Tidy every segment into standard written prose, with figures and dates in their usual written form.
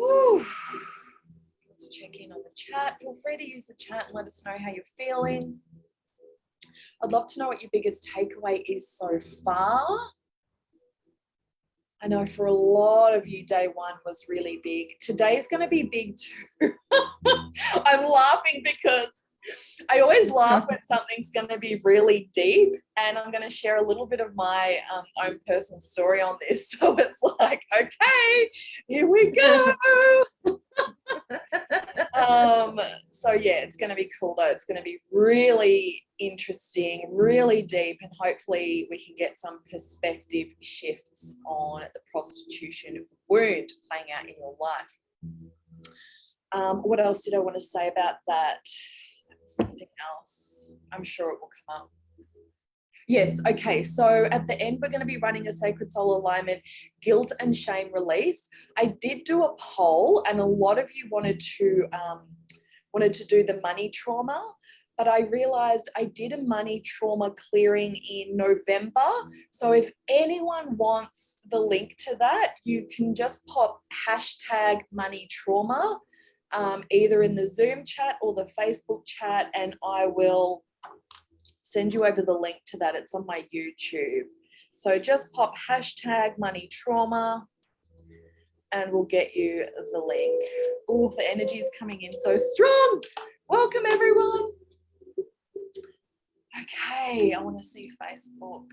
Whew. Let's check in on the chat. Feel free to use the chat and let us know how you're feeling. I'd love to know what your biggest takeaway is so far. I know for a lot of you, day one was really big. Today's going to be big too. I'm laughing because I always laugh when something's going to be really deep, and I'm going to share a little bit of my own personal story on this. So it's like, okay, here we go. So yeah, it's going to be cool though. It's going to be really interesting, really deep, and hopefully we can get some perspective shifts on the prostitution wound playing out in your life. What else did I want to say about that? Something else. I'm sure it will come up. Yes, okay, so at the end, we're going to be running a Sacred Soul Alignment guilt and shame release. I did do a poll, and a lot of you wanted to do the money trauma, but I realized I did a money trauma clearing in November. So if anyone wants the link to that, you can just pop hashtag money trauma, either in the Zoom chat or the Facebook chat, and I will send you over the link to that. It's on my YouTube. So just pop hashtag money trauma and we'll get you the link. Oh, the energy is coming in so strong. Welcome, everyone. Okay, I want to see Facebook.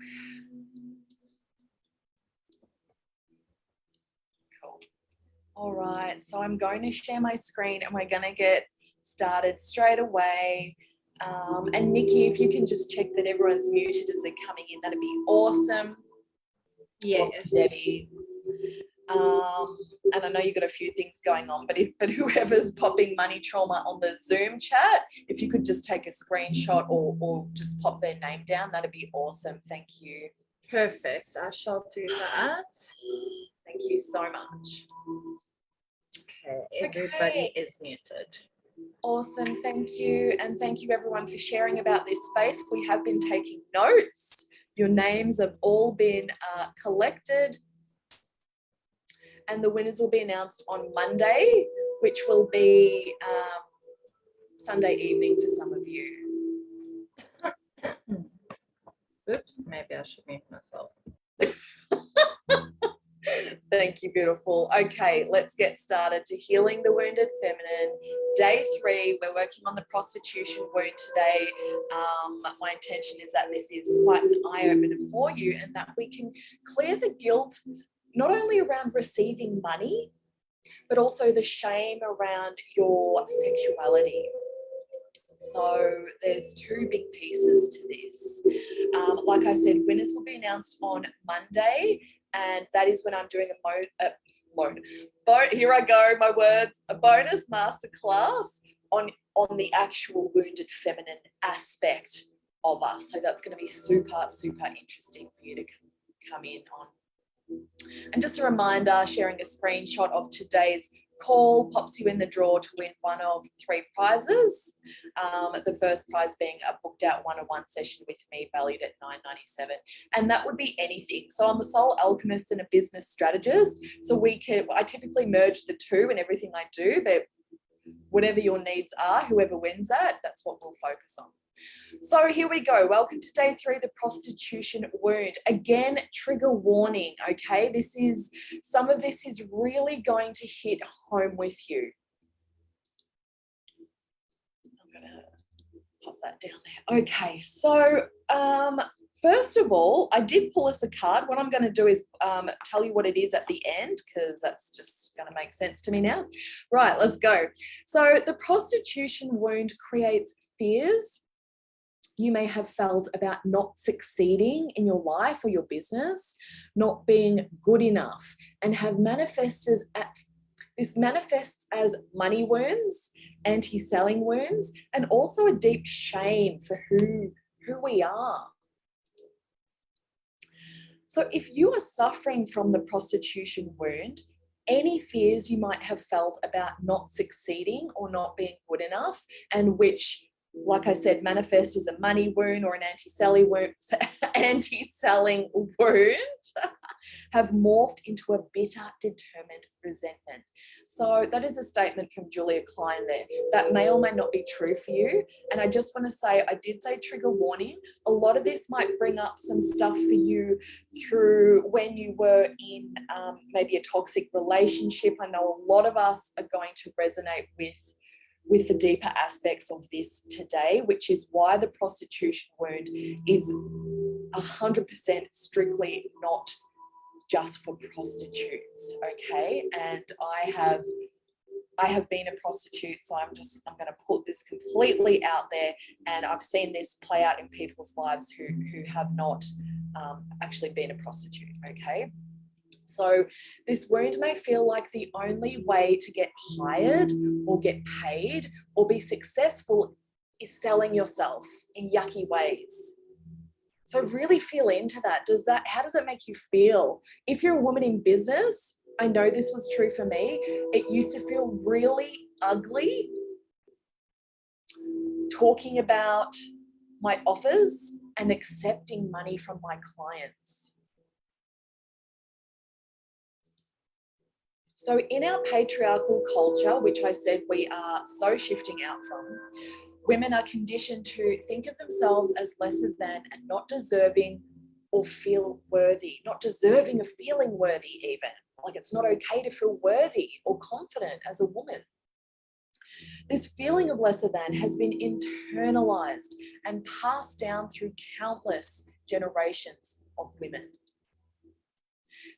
Cool. All right, so I'm going to share my screen and we're going to get started straight away. And Nikki, if you can just check that everyone's muted as they're coming in, that'd be awesome. Yes. Awesome, Debbie. And I know you've got a few things going on, but whoever's popping money trauma on the Zoom chat, if you could just take a screenshot or just pop their name down, that'd be awesome. Thank you. Perfect. I shall do that. Thank you so much. Okay, everybody is muted. Awesome, thank you. And thank you everyone for sharing about this space. We have been taking notes. Your names have all been collected. And the winners will be announced on Monday, which will be Sunday evening for some of you. Oops, maybe I should mute myself. Thank you, beautiful. Okay, let's get started to healing the wounded feminine. Day 3, we're working on the prostitution wound today. My intention is that this is quite an eye-opener for you and that we can clear the guilt, not only around receiving money, but also the shame around your sexuality. So there's 2 big pieces to this. Like I said, winners will be announced on Monday, and that is when I'm doing here I go, my words, a bonus masterclass on the actual wounded feminine aspect of us. So that's going to be super, super interesting for you to come in on. And just a reminder, sharing a screenshot of today's call pops you in the draw to win one of 3 prizes. The first prize being a booked out one-on-one session with me valued at $9.97, and that would be anything. So I'm a soul alchemist and a business strategist, so I typically merge the 2 in everything I do, but whatever your needs are, whoever wins that's what we'll focus on. So here we go. Welcome to day 3, the prostitution wound. Again, trigger warning, okay? Some of this is really going to hit home with you. I'm going to pop that down there. Okay, so first of all, I did pull us a card. What I'm going to do is tell you what it is at the end, because that's just going to make sense to me now. Right, let's go. So the prostitution wound creates fears you may have felt about not succeeding in your life or your business, not being good enough, and have manifested this manifests as money wounds, anti-selling wounds, and also a deep shame for who we are. So if you are suffering from the prostitution wound, any fears you might have felt about not succeeding or not being good enough, and which like I said, manifest as a money wound or an anti-selling wound, have morphed into a bitter, determined resentment. So that is a statement from Julia Klein there. That may or may not be true for you. And I just want to say, I did say trigger warning. A lot of this might bring up some stuff for you through when you were in maybe a toxic relationship. I know a lot of us are going to resonate with the deeper aspects of this today, which is why the prostitution wound is 100% strictly not just for prostitutes, okay? And I have been a prostitute, so I'm going to put this completely out there, and I've seen this play out in people's lives who have not actually been a prostitute, okay? So this wound may feel like the only way to get hired or get paid or be successful is selling yourself in yucky ways. So really feel into that. How does that make you feel? If you're a woman in business, I know this was true for me. It used to feel really ugly talking about my offers and accepting money from my clients. So in our patriarchal culture, which I said we are so shifting out from, women are conditioned to think of themselves as lesser than and not deserving or feel worthy, not deserving of feeling worthy even. Like it's not okay to feel worthy or confident as a woman. This feeling of lesser than has been internalized and passed down through countless generations of women.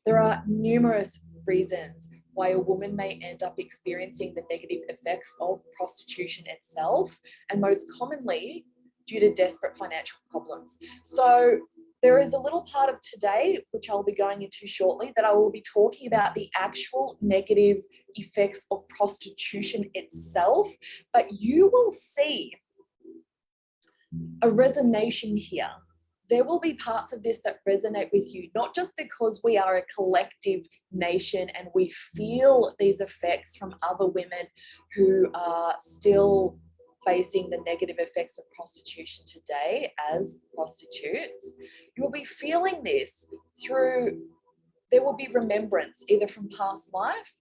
There are numerous reasons why a woman may end up experiencing the negative effects of prostitution itself, and most commonly due to desperate financial problems. So there is a little part of today, which I'll be going into shortly, that I will be talking about the actual negative effects of prostitution itself, but you will see a resonance here. There will be parts of this that resonate with you, not just because we are a collective nation and we feel these effects from other women who are still facing the negative effects of prostitution today as prostitutes. You will be feeling this through, there will be remembrance either from past life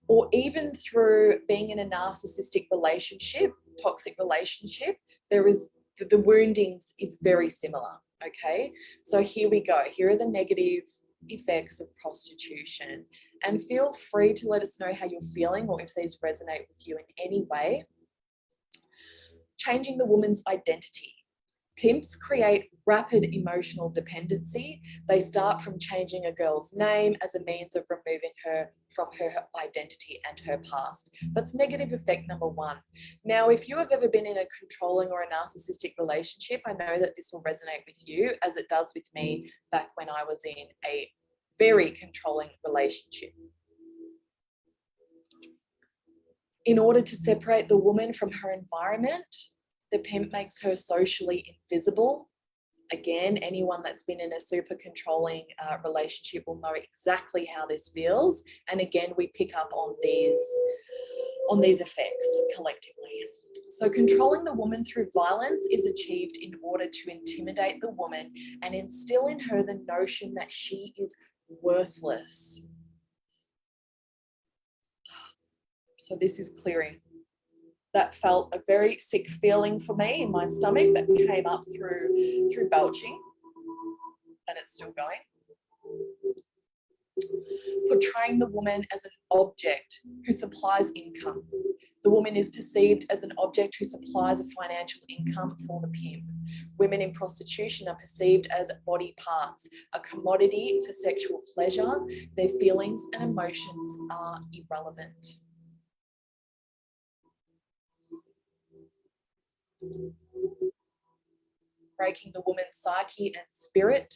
or even through being in a narcissistic relationship, toxic relationship. There is the woundings is very similar, okay? So here we go. Here are the negative effects of prostitution. And feel free to let us know how you're feeling or if these resonate with you in any way. Changing the woman's identity. Pimps create rapid emotional dependency. They start from changing a girl's name as a means of removing her from her identity and her past. That's negative effect number one. Now, if you have ever been in a controlling or a narcissistic relationship, I know that this will resonate with you as it does with me back when I was in a very controlling relationship. In order to separate the woman from her environment, the pimp makes her socially invisible. Again, anyone that's been in a super controlling relationship will know exactly how this feels. And again, we pick up on these effects collectively. So controlling the woman through violence is achieved in order to intimidate the woman and instill in her the notion that she is worthless. So this is clearing. That felt a very sick feeling for me in my stomach that came up through belching, and it's still going. Portraying the woman as an object who supplies income. The woman is perceived as an object who supplies a financial income for the pimp. Women in prostitution are perceived as body parts, a commodity for sexual pleasure. Their feelings and emotions are irrelevant. Breaking the woman's psyche and spirit.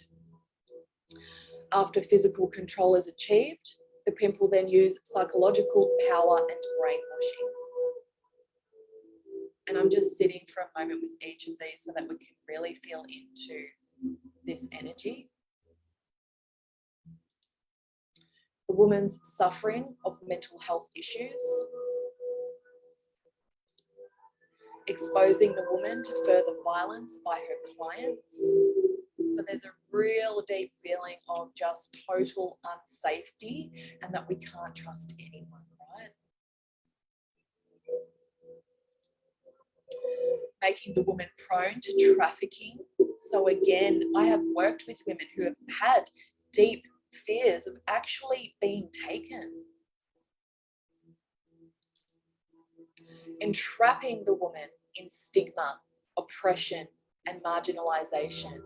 After physical control is achieved, the pimp will then use psychological power and brainwashing. And I'm just sitting for a moment with each of these so that we can really feel into this energy. The woman's suffering of mental health issues. exposing the woman to further violence by her clients. So there's a real deep feeling of just total unsafety and that we can't trust anyone, right? Making the woman prone to trafficking. So again, I have worked with women who have had deep fears of actually being taken. Entrapping the woman in stigma, oppression, and marginalization.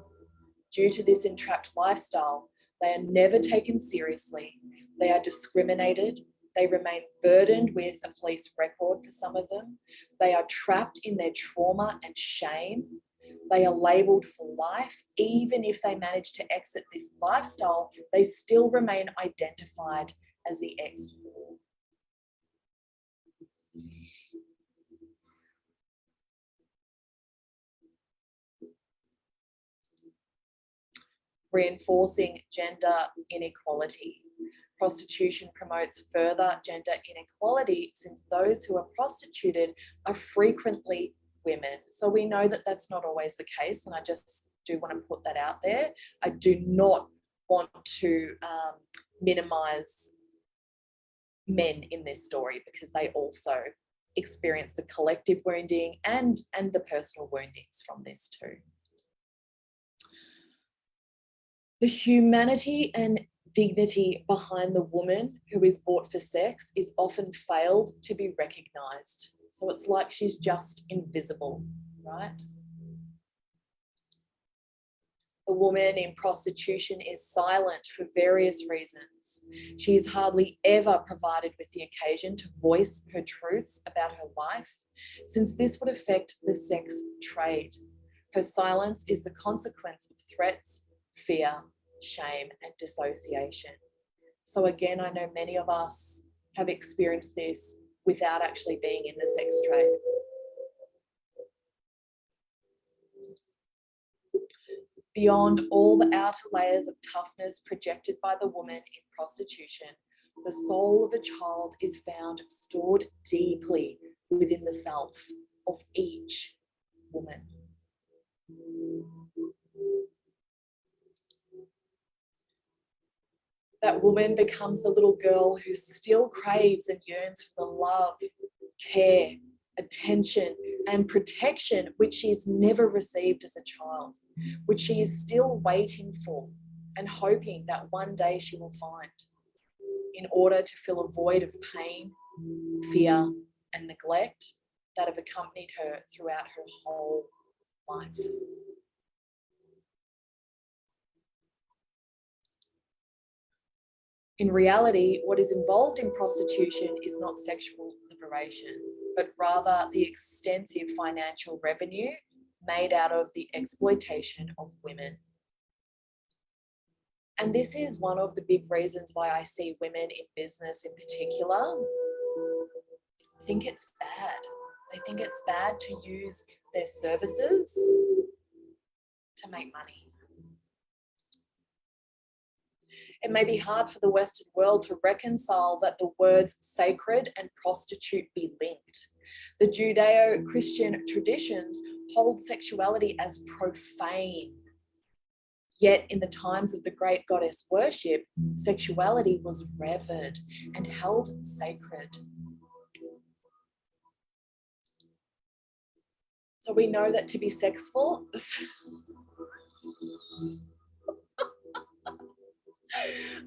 Due to this entrapped lifestyle, they are never taken seriously. They are discriminated. They remain burdened with a police record for some of them. They are trapped in their trauma and shame. They are labelled for life. Even if they manage to exit this lifestyle, they still remain identified as the ex-whore. Reinforcing gender inequality. Prostitution promotes further gender inequality since those who are prostituted are frequently women. So we know that that's not always the case, and I just do want to put that out there. I do not want to minimize men in this story because they also experience the collective wounding and the personal woundings from this too. The humanity and dignity behind the woman who is bought for sex is often failed to be recognized. So it's like she's just invisible, right? The woman in prostitution is silent for various reasons. She is hardly ever provided with the occasion to voice her truths about her life, since this would affect the sex trade. Her silence is the consequence of threats, fear, shame, and dissociation. So again, I know many of us have experienced this without actually being in the sex trade. Beyond all the outer layers of toughness projected by the woman in prostitution, the soul of a child is found stored deeply within the self of each woman. That woman becomes the little girl who still craves and yearns for the love, care, attention, and protection which she has never received as a child, which she is still waiting for and hoping that one day she will find, in order to fill a void of pain, fear, and neglect that have accompanied her throughout her whole life. In reality, what is involved in prostitution is not sexual liberation, but rather the extensive financial revenue made out of the exploitation of women. And this is one of the big reasons why I see women in business in particular think it's bad. They think it's bad to use their services to make money. It may be hard for the Western world to reconcile that the words sacred and prostitute be linked. The Judeo-Christian traditions hold sexuality as profane. Yet in the times of the great goddess worship, sexuality was revered and held sacred. So we know that to be sexful,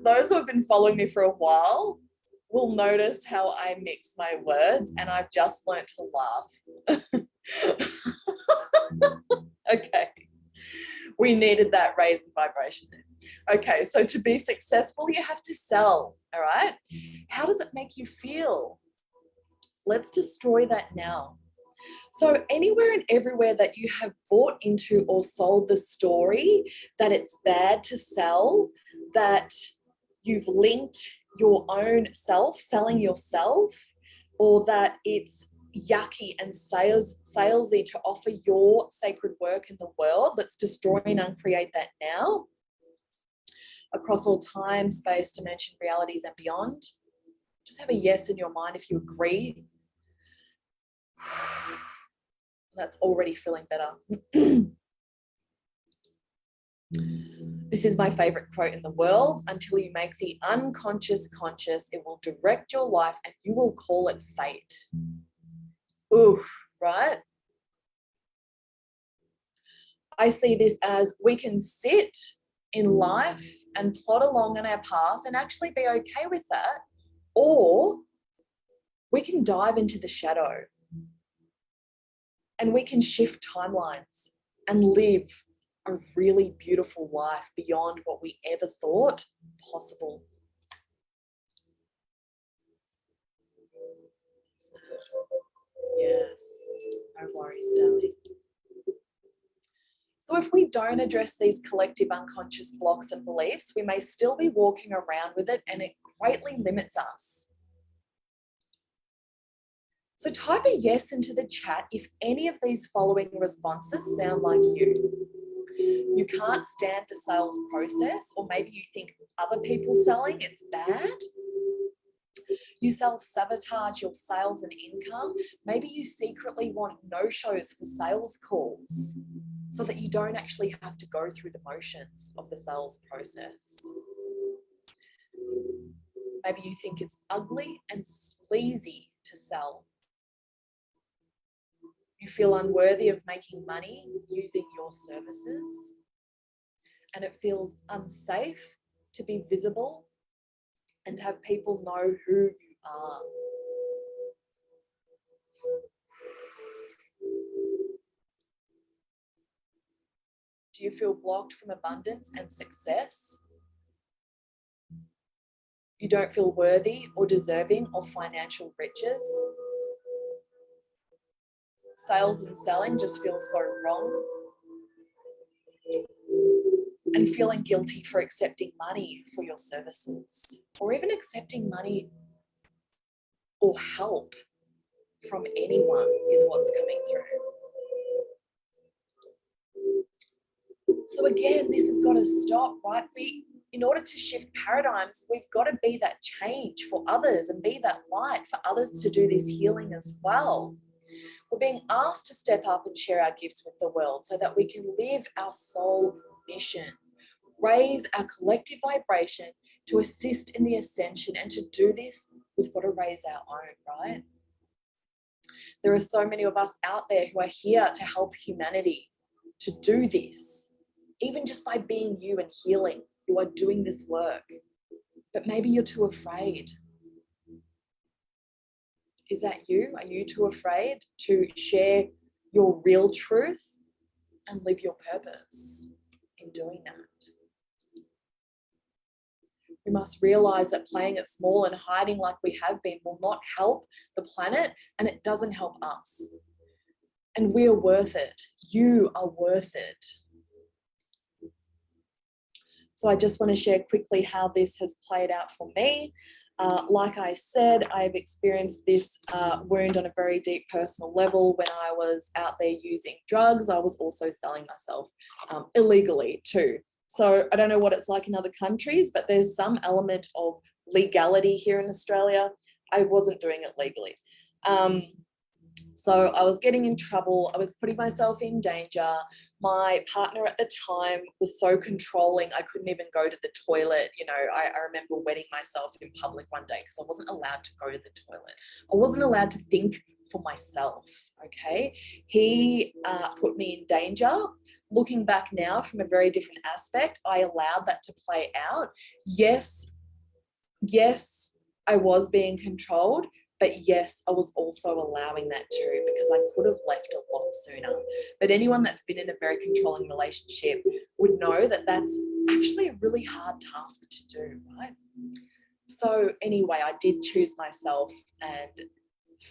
those who have been following me for a while will notice how I mix my words, and I've just learnt to laugh. Okay, we needed that Raisin Vibration then. Okay, so to be successful, you have to sell, all right? How does it make you feel? Let's destroy that now. So anywhere and everywhere that you have bought into or sold the story that it's bad to sell, that you've linked your own self, selling yourself, or that it's yucky and salesy to offer your sacred work in the world, let's destroy and uncreate that now. Across all time, space, dimension, realities, and beyond. Just have a yes in your mind if you agree. That's already feeling better. This is my favorite quote in the world. Until you make the unconscious conscious, it will direct your life and you will call it fate. Ooh, right? I see this as we can sit in life and plod along on our path and actually be okay with that, or we can dive into the shadow and we can shift timelines and live a really beautiful life beyond what we ever thought possible. Yes, no worries, darling. So if we don't address these collective unconscious blocks and beliefs, we may still be walking around with it, and it greatly limits us. So type a yes into the chat if any of these following responses sound like you. You can't stand the sales process, or maybe you think other people selling, it's bad. You self-sabotage your sales and income. Maybe you secretly want no-shows for sales calls so that you don't actually have to go through the motions of the sales process. Maybe you think it's ugly and sleazy to sell. You feel unworthy of making money using your services, and it feels unsafe to be visible and have people know who you are. Do you feel blocked from abundance and success? You don't feel worthy or deserving of financial riches? Sales and selling just feels so wrong. And feeling guilty for accepting money for your services, or even accepting money or help from anyone is what's coming through. So again, this has got to stop, right? In order to shift paradigms, we've got to be that change for others and be that light for others to do this healing as well. We're being asked to step up and share our gifts with the world so that we can live our soul mission, raise our collective vibration to assist in the ascension. And to do this, we've got to raise our own, right? There are so many of us out there who are here to help humanity to do this. Even just by being you and healing, you are doing this work. But maybe you're too afraid. Is that you? Are you too afraid to share your real truth and live your purpose in doing that? We must realize that playing it small and hiding like we have been will not help the planet, and it doesn't help us. And we are worth it. You are worth it. So I just want to share quickly how this has played out for me. Like I said, I've experienced this wound on a very deep personal level. When I was out there using drugs, I was also selling myself illegally too. So I don't know what it's like in other countries, but there's some element of legality here in Australia. I wasn't doing it legally. So I was getting in trouble. I was putting myself in danger. My partner at the time was so controlling, I couldn't even go to the toilet. You know, I remember wetting myself in public one day because I wasn't allowed to go to the toilet. I wasn't allowed to think for myself, okay? He put me in danger. Looking back now from a very different aspect, I allowed that to play out. Yes, I was being controlled, but yes, I was also allowing that too, because I could have left a lot sooner. But anyone that's been in a very controlling relationship would know that that's actually a really hard task to do, right? So anyway, I did choose myself and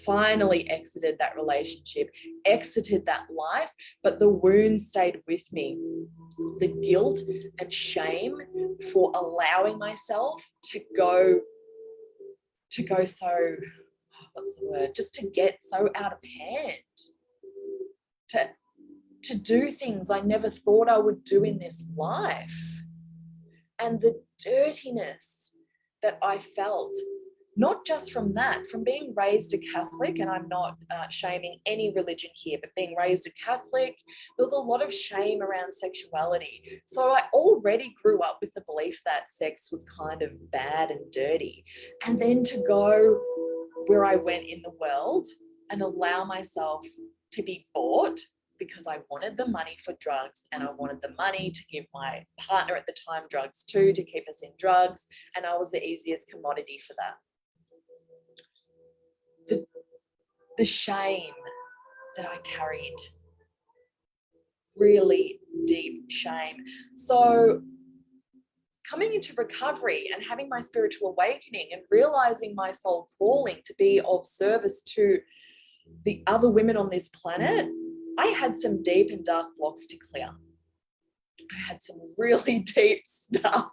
finally exited that relationship, exited that life, but the wound stayed with me. The guilt and shame for allowing myself to go so, what's the word, just to get so out of hand, to do things I never thought I would do in this life. And the dirtiness that I felt not just from that, from being raised a Catholic, and I'm not shaming any religion here, but being raised a Catholic, there was a lot of shame around sexuality. So I already grew up with the belief that sex was kind of bad and dirty. And then to go where I went in the world and allow myself to be bought because I wanted the money for drugs, and I wanted the money to give my partner at the time drugs too, to keep us in drugs, and I was the easiest commodity for that. The shame that I carried, really deep shame. So coming into recovery and having my spiritual awakening and realizing my soul calling to be of service to the other women on this planet, I had some deep and dark blocks to clear. I had some really deep stuff.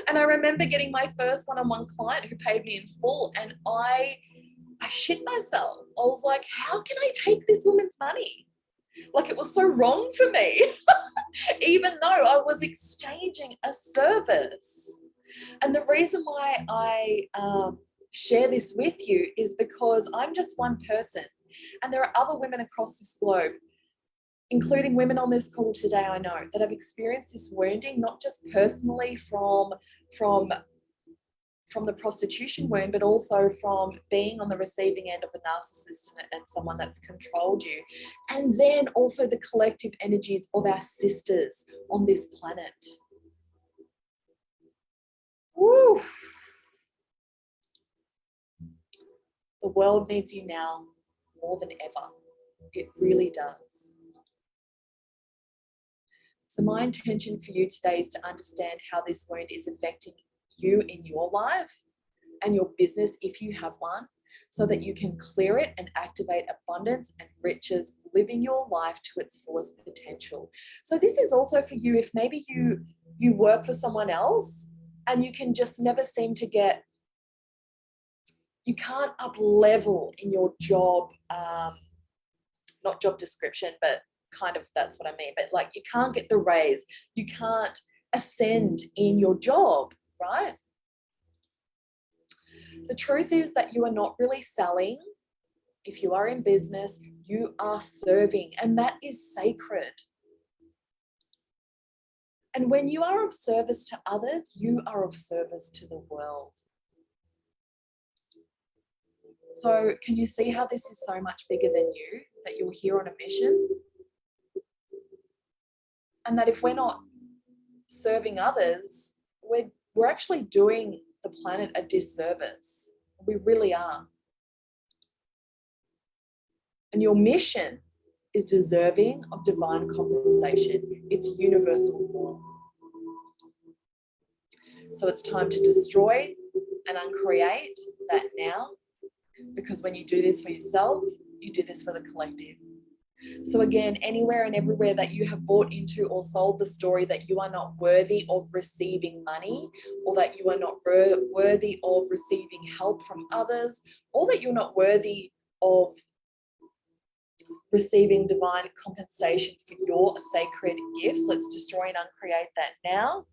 And I remember getting my first one-on-one client who paid me in full, and I shit myself. I was like, how can I take this woman's money? Like, it was so wrong for me, even though I was exchanging a service. And the reason why I share this with you is because I'm just one person, and there are other women across this globe, including women on this call today, I know, that have experienced this wounding, not just personally from the prostitution wound, but also from being on the receiving end of a narcissist and someone that's controlled you. And then also the collective energies of our sisters on this planet. Woo. The world needs you now more than ever. It really does. So my intention for you today is to understand how this wound is affecting you in your life and your business if you have one, so that you can clear it and activate abundance and riches, living your life to its fullest potential. So this is also for you if maybe you work for someone else and you can just never seem to get, you can't up level in your job, not job description, but kind of that's what I mean, but like you can't get the raise, you can't ascend in your job, right? The truth is that you are not really selling. If you are in business, you are serving, and that is sacred. And when you are of service to others, you are of service to the world. So can you see how this is so much bigger than you, that you're here on a mission? And that if we're not serving others, we're actually doing the planet a disservice. We really are. And your mission is deserving of divine compensation. It's universal law. So it's time to destroy and uncreate that now, because when you do this for yourself, you do this for the collective. So again, anywhere and everywhere that you have bought into or sold the story that you are not worthy of receiving money, or that you are not worthy of receiving help from others, or that you're not worthy of receiving divine compensation for your sacred gifts, let's destroy and uncreate that now.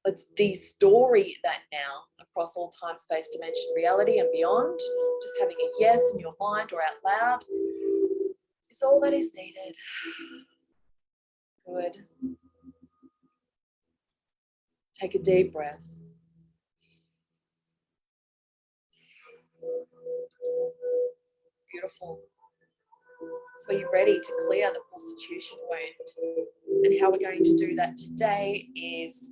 Let's de-story that now across all time, space, dimension, reality, and beyond. Just having a yes in your mind or out loud is all that is needed. Good. Take a deep breath. Beautiful. So are you ready to clear the prostitution wound? And how we're going to do that today is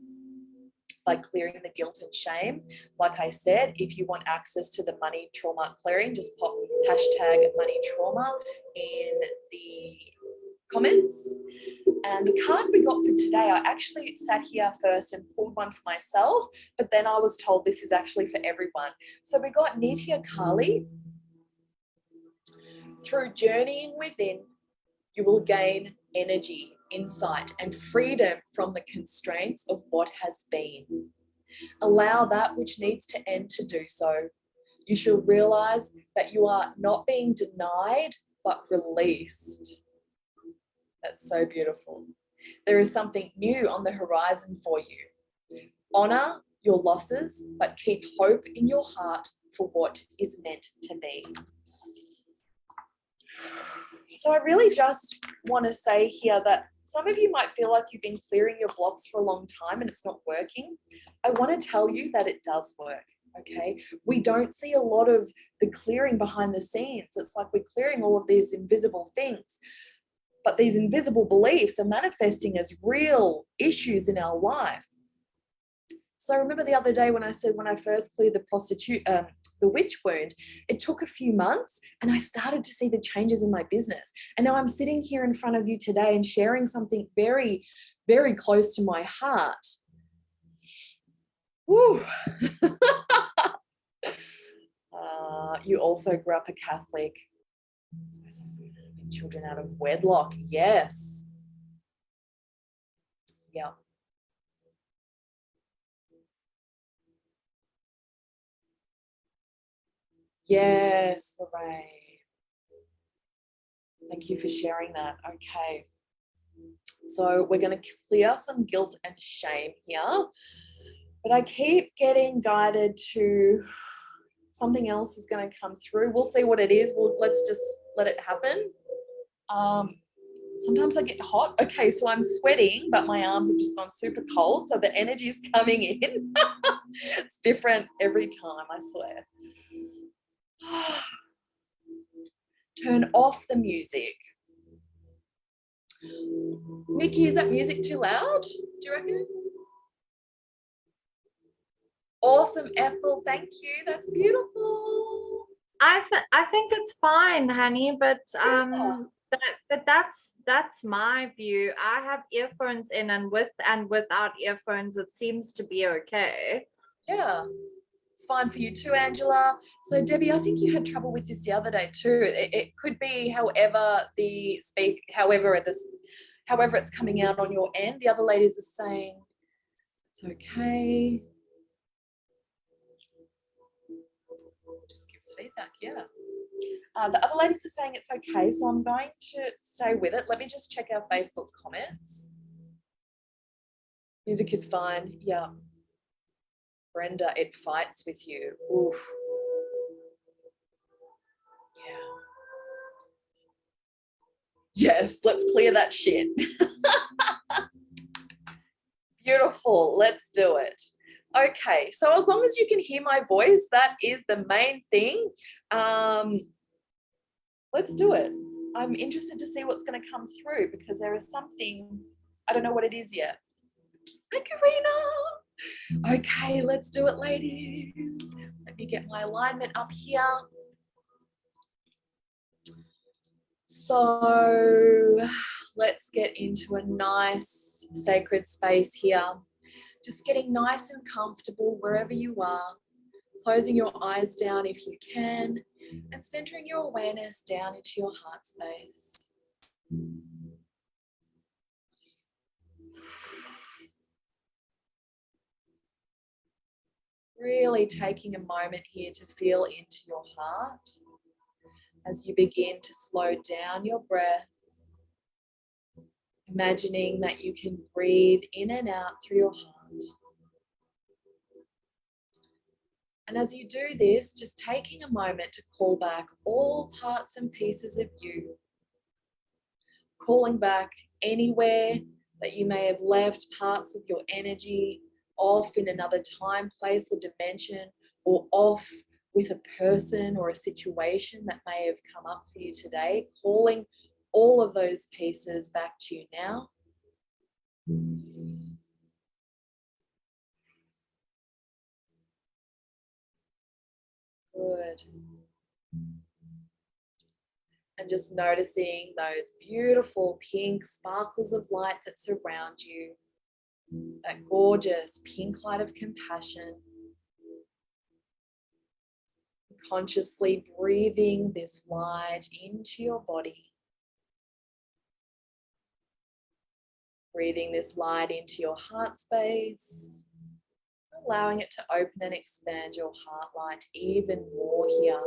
by clearing the guilt and shame. Like I said, if you want access to the money trauma clearing, just pop hashtag money trauma in the comments. And the card we got for today, I actually sat here first and pulled one for myself, but then I was told this is actually for everyone. So we got Nitya Kali. Through journeying within, you will gain energy, insight, and freedom from the constraints of what has been. Allow that which needs to end to do so. You shall realize that you are not being denied, but released. That's so beautiful. There is something new on the horizon for you. Honor your losses, but keep hope in your heart for what is meant to be. So I really just want to say here that some of you might feel like you've been clearing your blocks for a long time and it's not working. I want to tell you that it does work, okay? We don't see a lot of the clearing behind the scenes. It's like we're clearing all of these invisible things, but these invisible beliefs are manifesting as real issues in our life. So remember the other day when I said when I first cleared the witch wound, it took a few months and I started to see the changes in my business. And now I'm sitting here in front of you today and sharing something very, very close to my heart. Woo. You also grew up a Catholic. Children out of wedlock. Yes. Yeah. Yes, Lorraine. Thank you for sharing that. Okay. So we're going to clear some guilt and shame here. But I keep getting guided to something else is going to come through. We'll see what it is. Let's just let it happen. Sometimes I get hot. Okay, so I'm sweating, but my arms have just gone super cold. So the energy is coming in. It's different every time, I swear. Turn off the music. Nikki, is that music too loud? Do you reckon? Awesome, Ethel. Thank you. That's beautiful. I think it's fine, honey, but that's my view. I have earphones in, and with and without earphones, it seems to be okay. Yeah. It's fine for you too, Angela. So Debbie, I think you had trouble with this the other day too. It could be however it's coming out on your end. The other ladies are saying it's okay. Just gives feedback, yeah. The other ladies are saying it's okay, so I'm going to stay with it. Let me just check our Facebook comments. Music is fine, yeah. Brenda, it fights with you. Oof. Yeah. Yes, let's clear that shit. Beautiful, let's do it. Okay, so as long as you can hear my voice, that is the main thing. Let's do it. I'm interested to see what's going to come through because there is something, I don't know what it is yet. Hi, Karina. Okay, let's do it, ladies. Let me get my alignment up here. So let's get into a nice sacred space here. Just getting nice and comfortable wherever you are. Closing your eyes down if you can and centering your awareness down into your heart space. Really taking a moment here to feel into your heart as you begin to slow down your breath, imagining that you can breathe in and out through your heart. And as you do this, just taking a moment to call back all parts and pieces of you, calling back anywhere that you may have left parts of your energy off in another time, place, or dimension, or off with a person or a situation that may have come up for you today, calling all of those pieces back to you now. Good. And just noticing those beautiful pink sparkles of light that surround you, that gorgeous pink light of compassion. Consciously breathing this light into your body. Breathing this light into your heart space. Allowing it to open and expand your heart light even more here.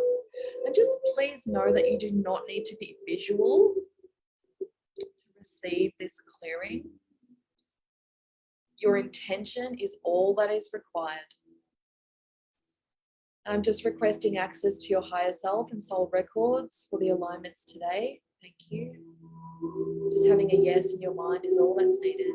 And just please know that you do not need to be visual to receive this clearing. Your intention is all that is required. I'm just requesting access to your higher self and soul records for the alignments today. Thank you. Just having a yes in your mind is all that's needed.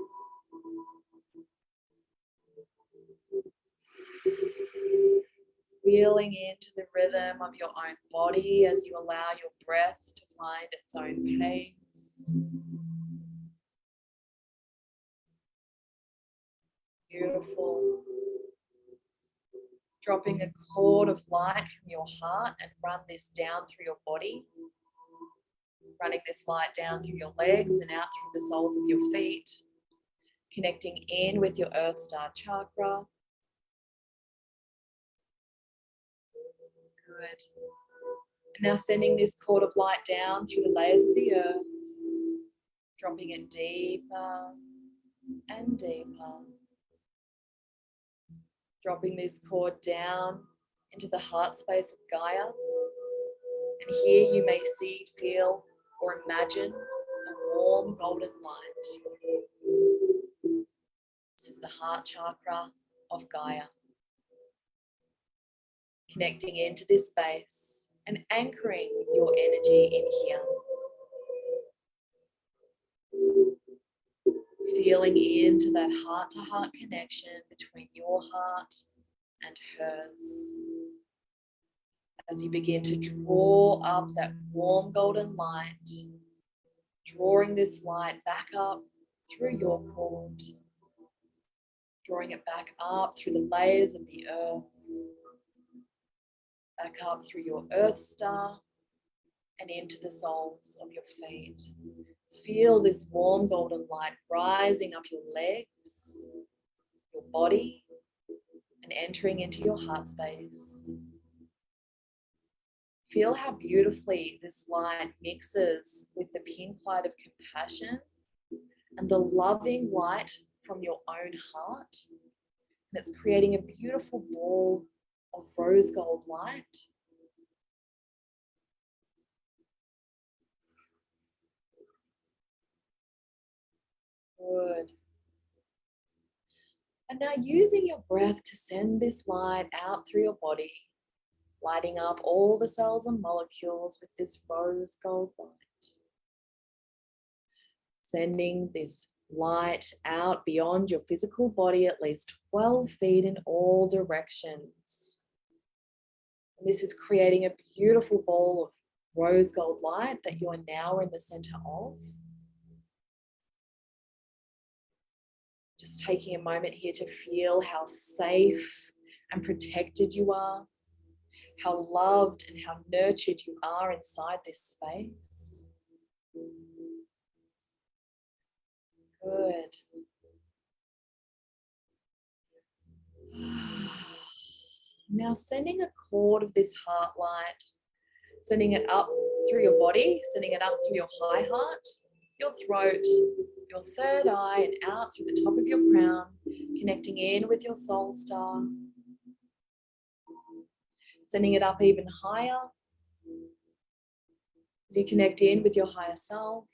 Feeling into the rhythm of your own body as you allow your breath to find its own pace. Beautiful. Dropping a cord of light from your heart and run this down through your body. Running this light down through your legs and out through the soles of your feet. Connecting in with your Earth Star chakra. Good. And now sending this cord of light down through the layers of the earth. Dropping it deeper and deeper. Dropping this cord down into the heart space of Gaia. And here you may see, feel, or imagine a warm golden light. This is the heart chakra of Gaia. Connecting into this space and anchoring your energy in here. Feeling into that heart-to-heart connection between your heart and hers. As you begin to draw up that warm golden light, drawing this light back up through your cord, drawing it back up through the layers of the earth, back up through your Earth Star and into the soles of your feet. Feel this warm golden light rising up your legs, your body, and entering into your heart space. Feel how beautifully this light mixes with the pink light of compassion and the loving light from your own heart. And it's creating a beautiful ball of rose gold light. Good. And now using your breath to send this light out through your body, lighting up all the cells and molecules with this rose gold light. Sending this light out beyond your physical body at least 12 feet in all directions. And this is creating a beautiful ball of rose gold light that you are now in the center of. Just taking a moment here to feel how safe and protected you are, how loved and how nurtured you are inside this space. Good. Now sending a cord of this heart light, sending it up through your body, sending it up through your high heart, your throat, your third eye, and out through the top of your crown, connecting in with your soul star. Sending it up even higher as you connect in with your higher self.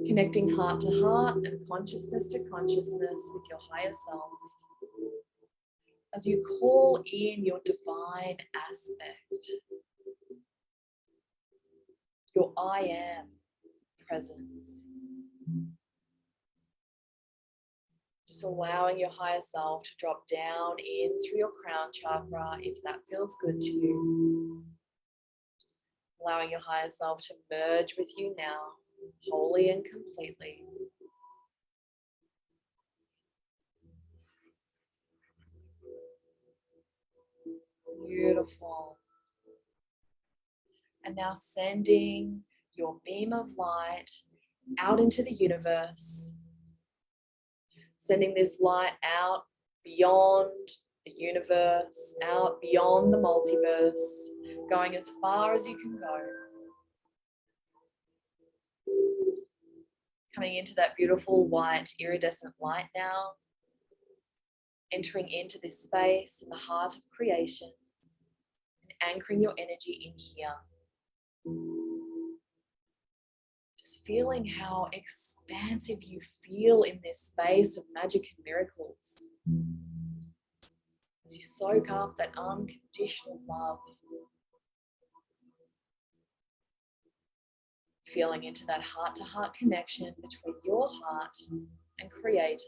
Connecting heart to heart and consciousness to consciousness with your higher self. As you call in your divine aspect, your I am presence. Just allowing your higher self to drop down in through your crown chakra if that feels good to you. Allowing your higher self to merge with you now, wholly and completely. Beautiful. And now sending your beam of light out into the universe. Sending this light out beyond the universe, out beyond the multiverse, going as far as you can go. Coming into that beautiful white iridescent light now, entering into this space in the heart of creation and anchoring your energy in here. Just feeling how expansive you feel in this space of magic and miracles. As you soak up that unconditional love. Feeling into that heart-to-heart connection between your heart and Creator.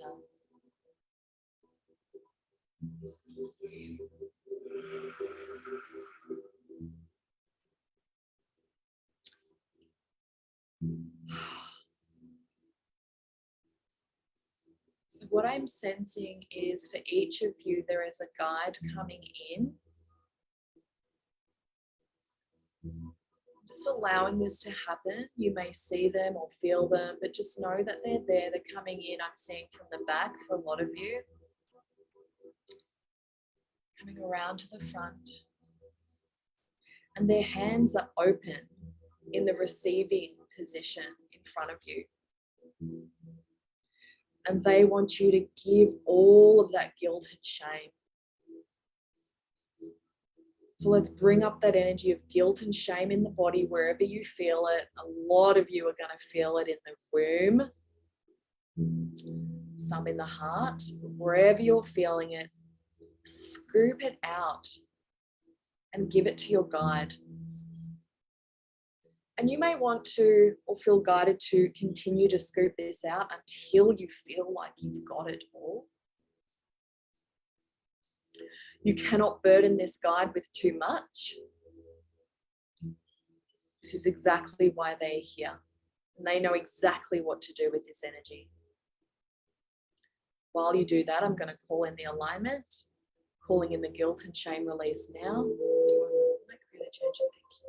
So what I'm sensing is for each of you, there is a guide coming in. Just allowing this to happen. You may see them or feel them, but just know that they're there. They're coming in. I'm seeing from the back for a lot of you. Coming around to the front. And their hands are open in the receiving position in front of you. And they want you to give all of that guilt and shame. So let's bring up that energy of guilt and shame in the body wherever you feel it. A lot of you are going to feel it in the womb, some in the heart. Wherever you're feeling it, scoop it out and give it to your guide. And you may want to or feel guided to continue to scoop this out until you feel like you've got it all. You cannot burden this guide with too much. This is exactly why they're here. And they know exactly what to do with this energy. While you do that, I'm going to call in the alignment, calling in the guilt and shame release now. My creator change, thank you.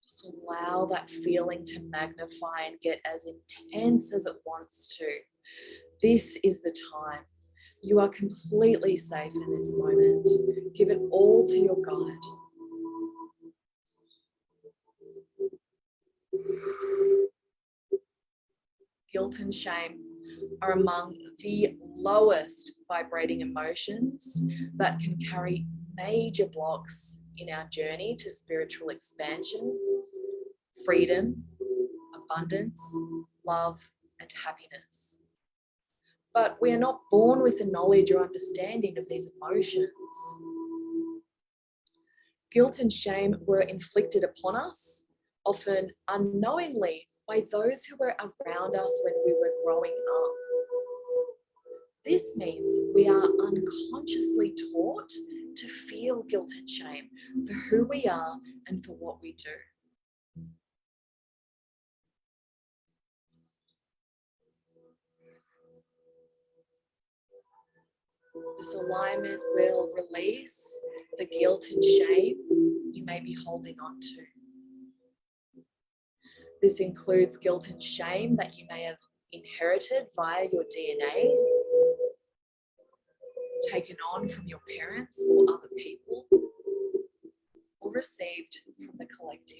Just allow that feeling to magnify and get as intense as it wants to. This is the time. You are completely safe in this moment. Give it all to your guide. Guilt and shame are among the lowest vibrating emotions that can carry major blocks in our journey to spiritual expansion, freedom, abundance, love, and happiness. But we are not born with the knowledge or understanding of these emotions. Guilt and shame were inflicted upon us, often unknowingly, by those who were around us when we were growing up. This means we are unconsciously taught to feel guilt and shame for who we are and for what we do. This alignment will release the guilt and shame you may be holding on to. This includes guilt and shame that you may have inherited via your DNA, taken on from your parents or other people, or received from the collective.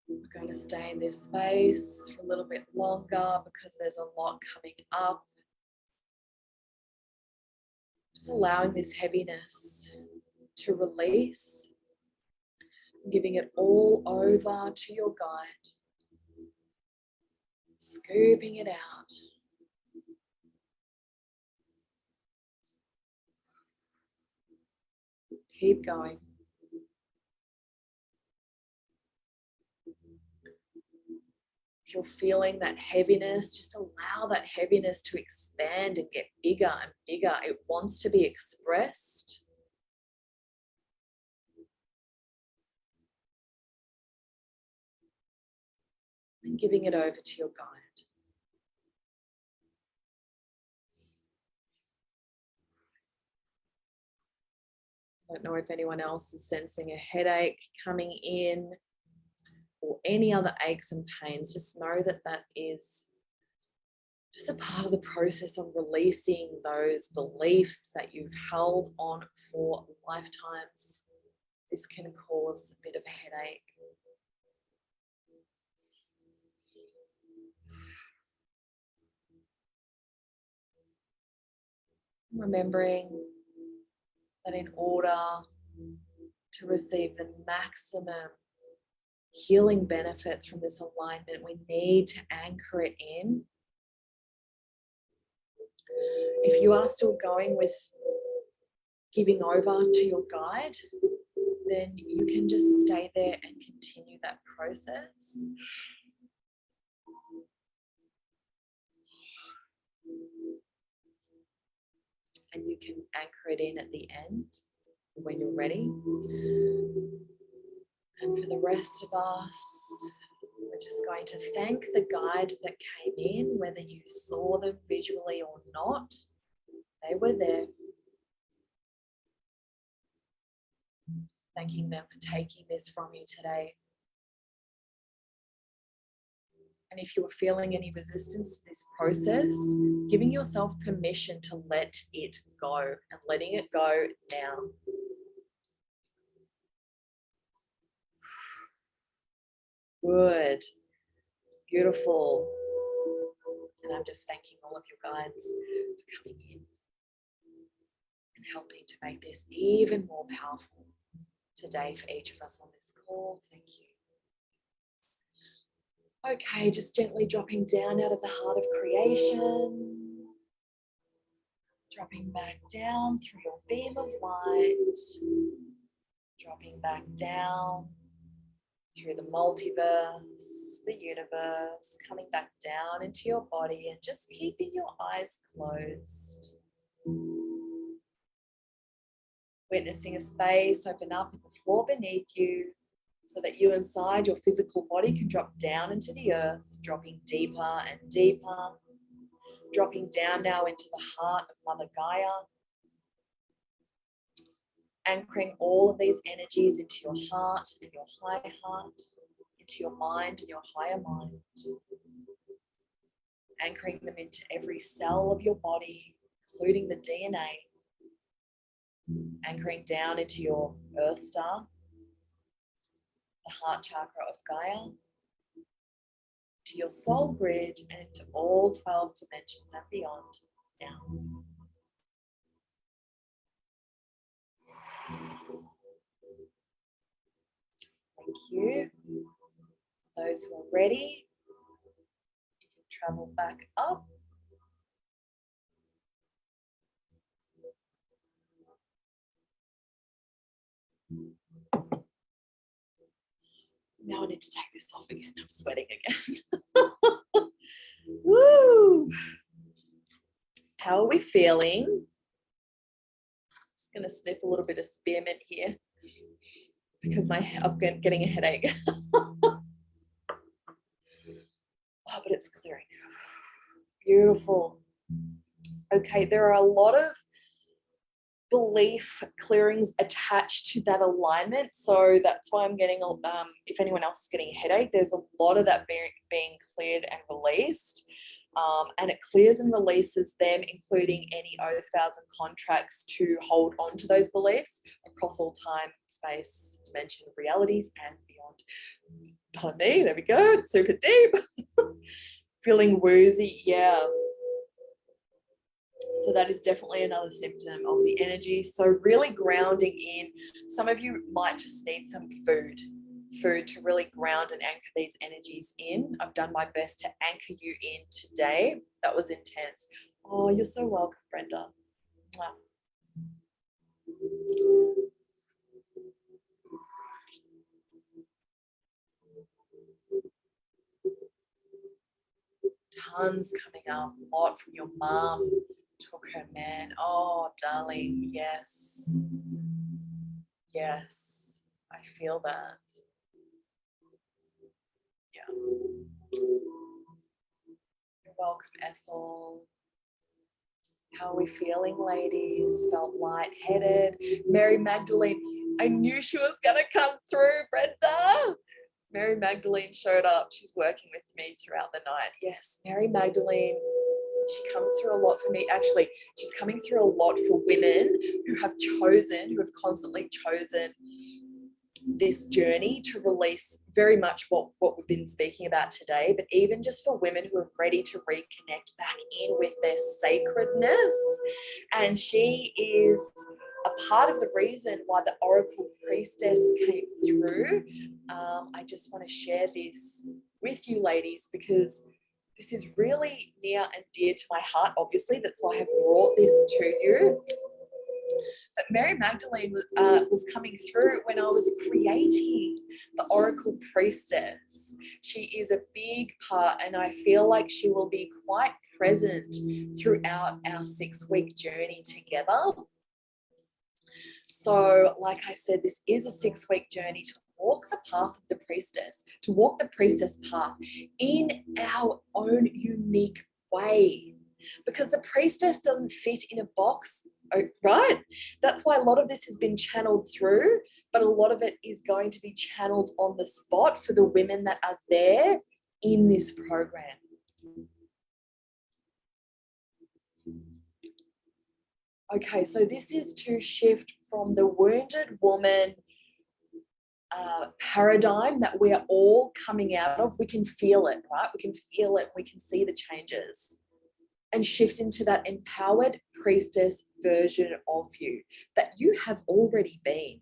We're going to stay in this space for a little bit longer because there's a lot coming up. Just allowing this heaviness to release, giving it all over to your guide, scooping it out. Keep going. If you're feeling that heaviness, just allow that heaviness to expand and get bigger and bigger. It wants to be expressed. And giving it over to your guide. I don't know if anyone else is sensing a headache coming in or any other aches and pains. Just know that that is just a part of the process of releasing those beliefs that you've held on for lifetimes. This can cause a bit of a headache. Remembering that in order to receive the maximum healing benefits from this alignment, we need to anchor it in. If you are still going with giving over to your guide, then you can just stay there and continue that process. And you can anchor it in at the end when you're ready. And for the rest of us, we're just going to thank the guide that came in, whether you saw them visually or not. They were there. Thanking them for taking this from you today. And if you are feeling any resistance to this process, giving yourself permission to let it go and letting it go now. Good. Beautiful. And I'm just thanking all of your guides for coming in and helping to make this even more powerful today for each of us on this call. Thank you. Okay, just gently dropping down out of the heart of creation. Dropping back down through your beam of light. Dropping back down through the multiverse, the universe, coming back down into your body and just keeping your eyes closed. Witnessing a space open up in the floor beneath you so that you inside your physical body can drop down into the earth, dropping deeper and deeper, dropping down now into the heart of Mother Gaia, anchoring all of these energies into your heart and your high heart, into your mind and your higher mind, anchoring them into every cell of your body, including the DNA, anchoring down into your Earth Star, the heart chakra of Gaia, to your soul grid and into all 12 dimensions and beyond now. Thank you. For those who are ready, you can travel back up. Now I need to take this off again. I'm sweating again. Woo! How are we feeling? Just going to sniff a little bit of spearmint here because I'm getting a headache. Oh, but it's clearing. Beautiful. Okay, there are a lot of belief clearings attached to that alignment, so that's why I'm getting if anyone else is getting a headache, there's a lot of that being cleared and released, and it clears and releases them, including any oath, vows and contracts to hold on to those beliefs across all time, space, dimension, realities and beyond. Pardon me, there we go, it's super deep. Feeling woozy, yeah. So that is definitely another symptom of the energy. So really grounding in. Some of you might just need some food to really ground and anchor these energies in. I've done my best to anchor you in today. That was intense. Oh, you're so welcome, Brenda. Wow. Tons coming up, a lot from your mum. Took her man. Oh, darling, yes. Yes, I feel that. Yeah. You're welcome, Ethel. How are we feeling, ladies? Felt lightheaded. Mary Magdalene, I knew she was going to come through, Brenda. Mary Magdalene showed up. She's working with me throughout the night. Yes, Mary Magdalene she comes through a lot for me. Actually, she's coming through a lot for women who have constantly chosen this journey to release very much what we've been speaking about today, but even just for women who are ready to reconnect back in with their sacredness. And she is a part of the reason why the Oracle Priestess came through. I just want to share this with you, ladies, because this is really near and dear to my heart. Obviously, that's why I have brought this to you. But Mary Magdalene was coming through when I was creating the Oracle Priestess. She is a big part, and I feel like she will be quite present throughout our 6-week journey together. So, like I said, this is a 6-week journey to walk the path of the priestess, to walk the priestess path in our own unique way. Because the priestess doesn't fit in a box, right? That's why a lot of this has been channeled through, but a lot of it is going to be channeled on the spot for the women that are there in this program. Okay, so this is to shift from the wounded woman paradigm that we are all coming out of. We can feel it, right? We can feel it. We can see the changes. And shift into that empowered priestess version of you that you have already been.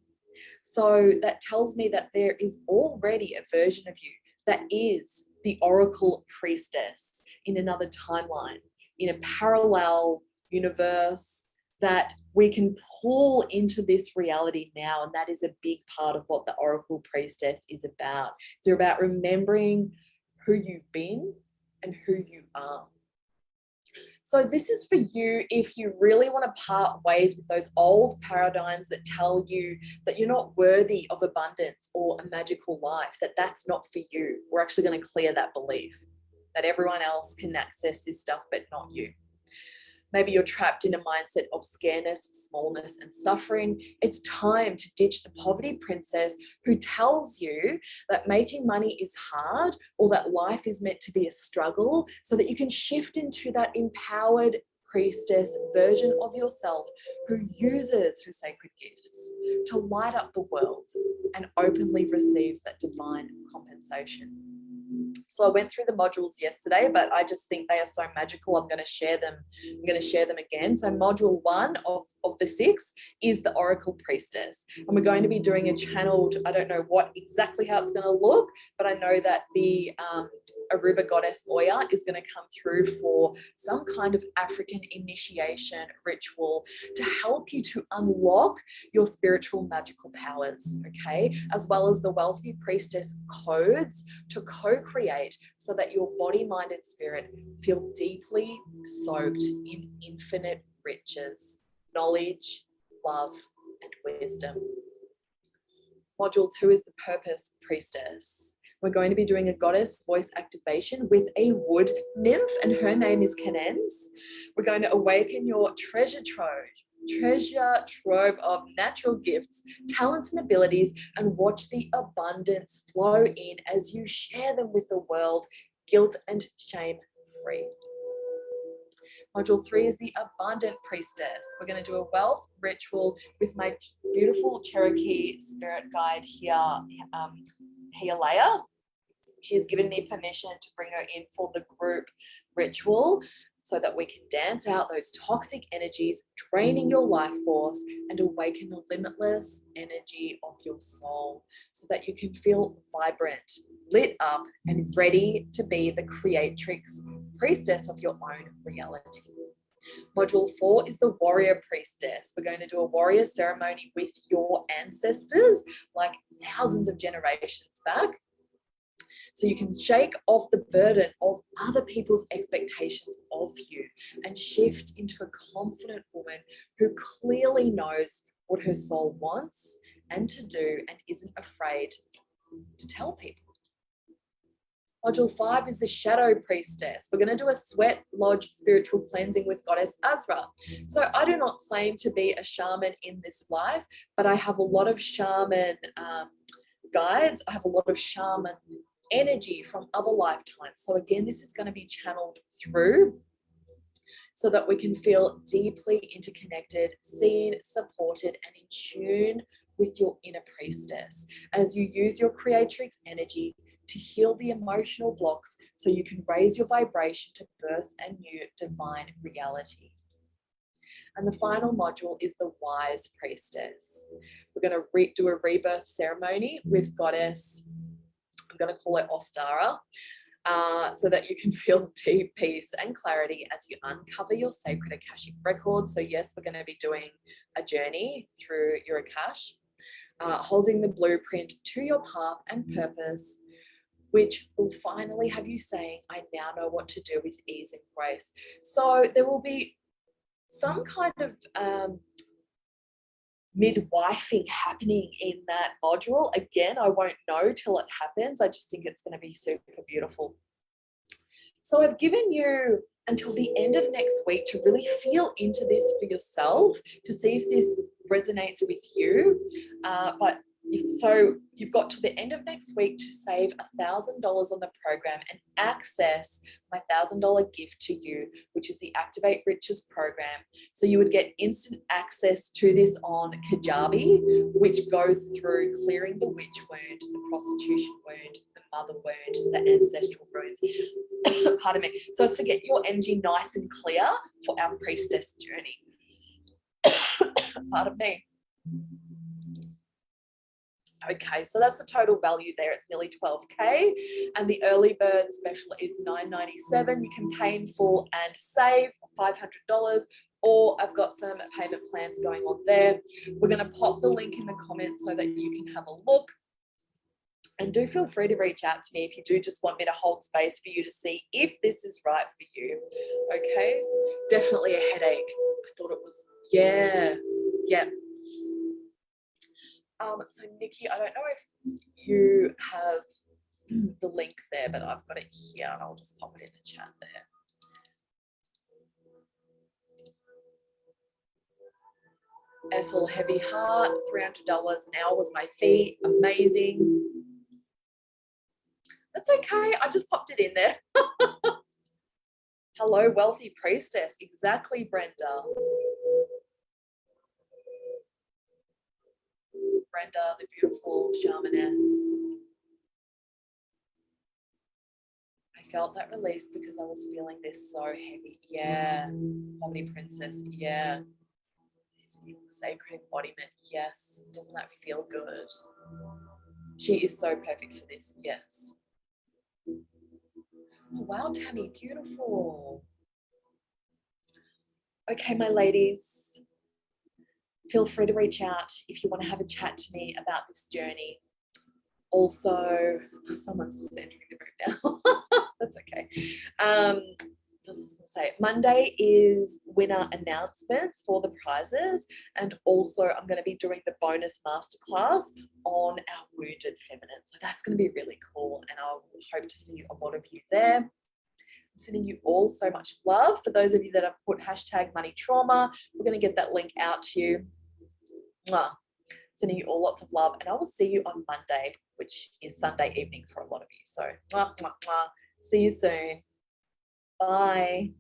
So that tells me that there is already a version of you that is the Oracle Priestess in another timeline, in a parallel universe that we can pull into this reality now. And that is a big part of what the Oracle Priestess is about. It's about remembering who you've been and who you are. So this is for you if you really want to part ways with those old paradigms that tell you that you're not worthy of abundance or a magical life, that that's not for you. We're actually going to clear that belief that everyone else can access this stuff, but not you. Maybe you're trapped in a mindset of scareness, smallness, and suffering. It's time to ditch the poverty princess who tells you that making money is hard or that life is meant to be a struggle, so that you can shift into that empowered priestess version of yourself who uses her sacred gifts to light up the world and openly receives that divine compensation. So I went through the modules yesterday, but I just think they are so magical. I'm going to share them. I'm going to share them again. So module 1 of the 6 is the Oracle Priestess. And we're going to be doing a channeled, I don't know what exactly how it's going to look, but I know that the Aruba goddess Oya is going to come through for some kind of African initiation ritual to help you to unlock your spiritual magical powers, okay? As well as the wealthy priestess codes to co-create so that your body, mind, and spirit feel deeply soaked in infinite riches, knowledge, love, and wisdom. Module 2 is the Purpose Priestess. We're going to be doing a goddess voice activation with a wood nymph, and her name is Canens. We're going to awaken your treasure trove of natural gifts, talents, and abilities, and watch the abundance flow in as you share them with the world, guilt and shame free. Module 3 is the Abundant Priestess. We're going to do a wealth ritual with my beautiful Cherokee spirit guide here, Hialaya. She has given me permission to bring her in for the group ritual so that we can dance out those toxic energies, draining your life force, and awaken the limitless energy of your soul so that you can feel vibrant, lit up, and ready to be the creatrix, priestess of your own reality. Module 4 is the Warrior Priestess. We're going to do a warrior ceremony with your ancestors, like thousands of generations back, so you can shake off the burden of other people's expectations of you and shift into a confident woman who clearly knows what her soul wants and to do and isn't afraid to tell people. Module 5 is the Shadow Priestess. We're going to do a sweat lodge spiritual cleansing with Goddess Azra. So I do not claim to be a shaman in this life, but I have a lot of shaman guides. I have a lot of shaman energy from other lifetimes. So again, this is going to be channeled through so that we can feel deeply interconnected, seen, supported, and in tune with your inner priestess as you use your creatrix energy to heal the emotional blocks so you can raise your vibration to birth a new divine reality. And the final module is the wise priestess. We're going to do a rebirth ceremony with goddess, I'm going to call it Ostara, so that you can feel deep peace and clarity as you uncover your sacred Akashic record. So yes, we're going to be doing a journey through your Akash, holding the blueprint to your path and purpose, which will finally have you saying, I now know what to do with ease and grace. So there will be some kind of midwifing happening in that module. Again, I won't know till it happens. I just think it's going to be super beautiful. So I've given you until the end of next week to really feel into this for yourself, to see if this resonates with you. So you've got to the end of next week to save $1,000 on the program and access my $1,000 gift to you, which is the Activate Riches program. So you would get instant access to this on Kajabi, which goes through clearing the witch wound, the prostitution wound, the mother wound, the ancestral wounds. Pardon me. So it's to get your energy nice and clear for our priestess journey. Pardon me. Okay, so that's the total value there. It's nearly 12K, and the early bird special is $9.97. You can pay in full and save $500, or I've got some payment plans going on there. We're going to pop the link in the comments so that you can have a look. And do feel free to reach out to me if you do just want me to hold space for you to see if this is right for you. Okay, definitely a headache. I thought it was, yeah. So Nikki, I don't know if you have the link there, but I've got it here and I'll just pop it in the chat there. Ethel Heavy Heart, $300 an hour was my fee. Amazing. That's okay. I just popped it in there. Hello, Wealthy Priestess. Exactly, Brenda. Brenda, the beautiful shamaness. I felt that release because I was feeling this so heavy. Yeah. Poverty Princess. Yeah. Sacred embodiment. Yes. Doesn't that feel good? She is so perfect for this. Yes. Oh, wow, Tammy. Beautiful. Okay, my ladies. Feel free to reach out if you want to have a chat to me about this journey. Also, someone's just entering the room now. That's okay. I was just going to say, Monday is winner announcements for the prizes, and also I'm going to be doing the bonus masterclass on our wounded feminine. So that's going to be really cool, and I hope to see a lot of you there. I'm sending you all so much love. For those of you that have put hashtag money trauma, we're going to get that link out to you. Mwah. Sending you all lots of love, and I will see you on Monday, which is Sunday evening for a lot of you. So, mwah, mwah, mwah. See you soon. Bye.